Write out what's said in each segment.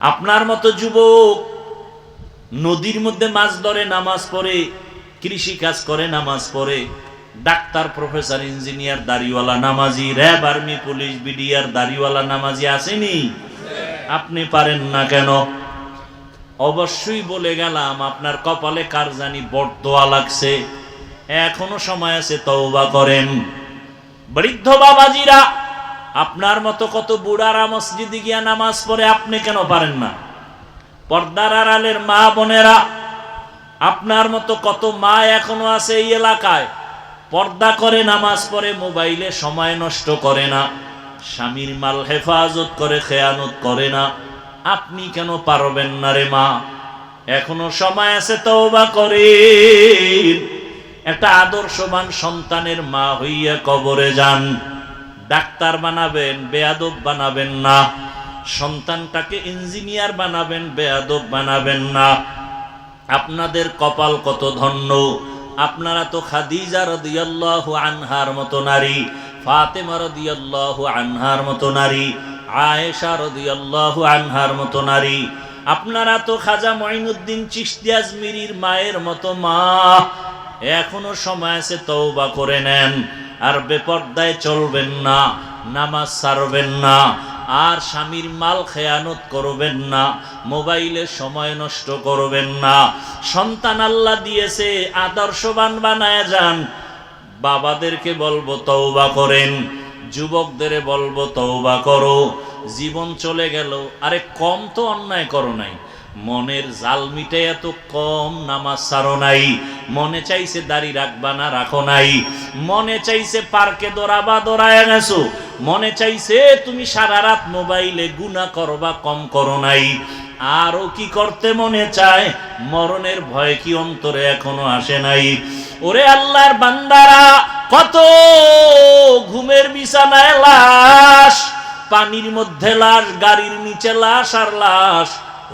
আপনার মতো যুবক নদীর মধ্যে মাছ ধরে নামাজ পড়ে, কৃষি কাজ করে নামাজ পড়ে, ডাক্তার, প্রফেসর, ইঞ্জিনিয়ার, দাড়িওয়ালা নামাজি, র্যাব, আর্মি, পুলিশ, বিডিআর দাড়িওয়ালা নামাজি আসেনি? আপনি পারেন না কেন? অবশ্যই বলে গেলাম, আপনার কপালে কার জানি বরদোয়া লাগছে। এখনো সময় আছে, তওবা করেন। বৃদ্ধ বাবাজিরা, আপনার মতো কত বুড়ারা মসজিদে গিয়া নামাজ পড়ে, আপনি কেন পারেন না? পর্দার আড়ালের মা বোনেরা, আপনার মতো কত মা এখনো আছে এই এলাকায়, পর্দা করে নামাজ পড়ে, মোবাইলে সময় নষ্ট করে না, স্বামীর মাল হেফাজত করে, খেয়ানত করে না। আপনি কেন পারবেন না রে মা? এখনো সময় আছে, তওবা করেন। একটা আদর্শবান সন্তানের মা হইয়া কবরে যান। ডাক্তার বানাবেন, বেয়াদব বানাবেন না। সন্তানটাকে ইঞ্জিনিয়ার বানাবেন, বেয়াদব বানাবেন না। আপনাদের কপাল কত ধন্য! আপনারা তো খাদিজা রাদিয়াল্লাহু আনহার মতো নারী, ফাতেমা রাদিয়াল্লাহু আনহার মতো নারী, আয়েশা রাদিয়াল্লাহু আনহার মতো নারী। আপনারা তো খাজা মঈনুদ্দিন চিশতি আজমিরির মায়ের মতো মা। এখনো সময় আছে, তওবা করে নেন। আর বেপরদায় চলবেন না, নামাজ ছাড়বেন না, আর স্বামীর মাল খেয়ানত করবেন না, মোবাইলে সময় নষ্ট করবেন না। সন্তান আল্লাহ দিয়েছে, আদর্শবান বানায় যান। বাবাদেরকে বলবো তওবা করেন, যুবকদের বলবো তওবা করো। জীবন চলে গেল, আরে কম তো অন্যায় করো নাই, মনের জাল মিটে এত কম নামাজ ছাড়ো নাই। মনে চাইছে দাড়ি রাখবা না, রাখো নাই। মনে চাইছে পার্কে দৌড়াবা, দৌড়ায় গেছো। মনে চাইছে তুমি সারা রাত মোবাইলে গুনাহ করবা, কম করো নাই। আরো কি করতে মনে চায়? মরণের ভয় কি অন্তরে এখনো আসে নাই? ওরে আল্লাহর বান্দারা, কত ঘুমের বিছানায় লাশ, পানির মধ্যে লাশ, গাড়ির নিচে লাশ আর লাশ।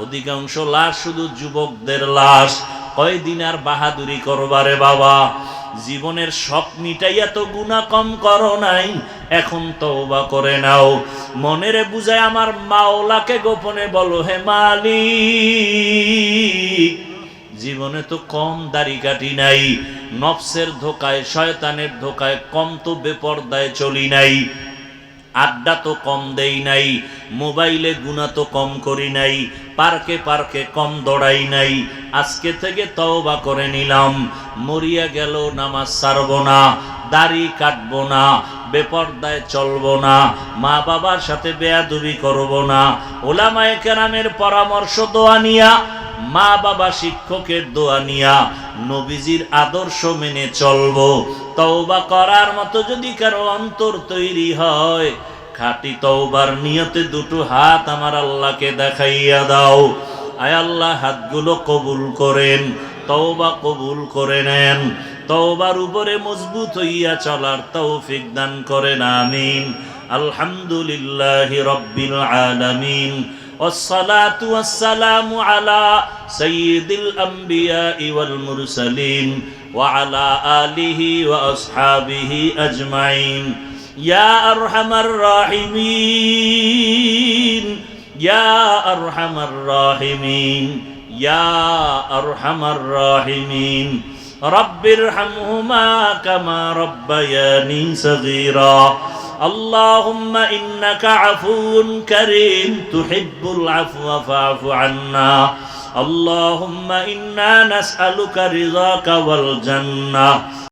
অধিকাংশ লাশ শুধু যুবকদের লাশ। কয়দিন আর বাহাদুরি করবারে বাবা? জীবনের সব মিটাইয়া তো গুনাহ কম করো নাই, এখন তওবা করে নাও। মনেরে বুঝায় আমার মাওলাকে গোপনে বলো, হে মালিক, জীবনে তো কম দাড়ি কাটি নাই, নফসের ধোকায়, শয়তানের ধোকায় কম তো বেপরদায় চলি নাই, আড্ডা তো কম দেই নাই, মোবাইলে গুনাহ তো কম করি নাই, পার্কে পার্কে কম দৌড়াই নাই। আজকে থেকে তওবা করে নিলাম, মরিয়া গেল নামাজ ছাড়বো না, দাড়ি কাটবো না, বেপরদায় চলবো না, মা বাবার সাথে বেয়াদবি করবো না, ওলামায়ে কেরামের পরামর্শ দোয়া নিয়া, মা বাবা শিক্ষকের দোয়া নিয়া, নবীজির আদর্শ মেনে চলবো। তওবা করার মতো যদি কারো অন্তর তৈরি হয়, খাঁটি তওবার নিয়তে দুটো হাত আমার আল্লাহকে দেখাইয়া দাও। আয় আল্লাহ, হাতগুলো কবুল করেন, তওবা কবুল করে নেন। তওবার উপরে মজবুত হইয়া চলার তৌফিক দান করেন, আমিন। আলহামদুলিল্লাহি রাব্বিল আলামিন। والصلاة والسلام على سيد الأنبياء والمرسلين وعلى آله وأصحابه أجمعين. يا أرحم الراحمين، يا أرحم الراحمين، يا أرحم الراحمين. رب ارحمهما كما ربياني صغيرا. اللهم إنك عفو كريم تحب العفو فاعف عنا. اللهم إنا نسألك رضاك والجنة.